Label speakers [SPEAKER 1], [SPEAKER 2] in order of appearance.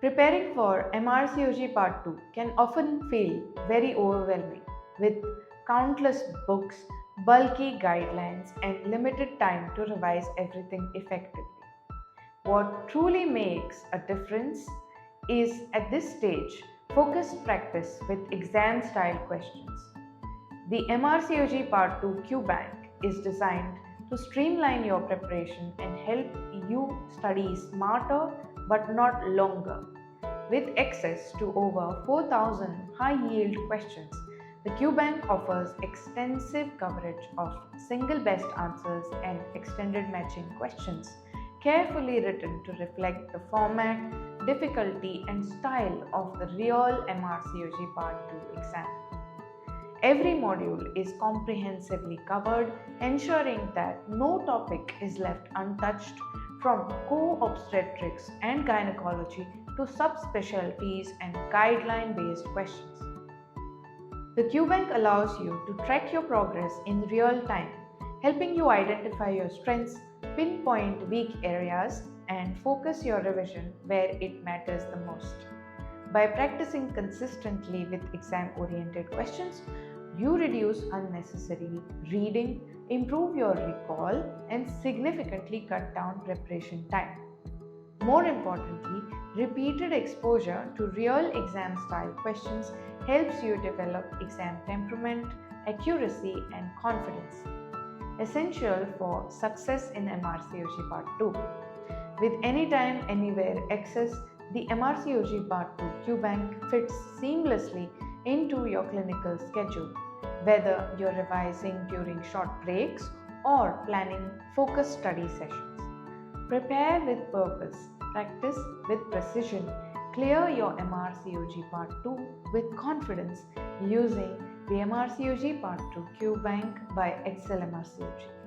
[SPEAKER 1] Preparing for MRCOG Part 2 can often feel very overwhelming with countless books, bulky guidelines, and limited time to revise everything effectively. What truly makes a difference is at this stage focused practice with exam style questions. The MRCOG Part 2 Q Bank is designed to streamline your preparation and help you study smarter but not longer. With access to over 4,000 high yield questions, the Q Bank offers extensive coverage of single best answers and extended matching questions, carefully written to reflect the format, difficulty, and style of the real MRCOG Part 2 exam. Every module is comprehensively covered, ensuring that no topic is left untouched from co-obstetrics and gynecology to subspecialties and guideline-based questions. The QBank allows you to track your progress in real time, helping you identify your strengths, pinpoint weak areas, and focus your revision where it matters the most. By practicing consistently with exam-oriented questions, you reduce unnecessary reading, improve your recall, and significantly cut down preparation time. More importantly, repeated exposure to real exam style questions helps you develop exam temperament, accuracy, and confidence, essential for success in MRCOG Part 2. With anytime, anywhere access, the MRCOG Part 2 QBank fits seamlessly into your clinical schedule, whether you're revising during short breaks or planning focused study sessions. Prepare with purpose, practice with precision, clear your MRCOG Part 2 with confidence using the MRCOG Part 2 QBank by Excel MRCOG.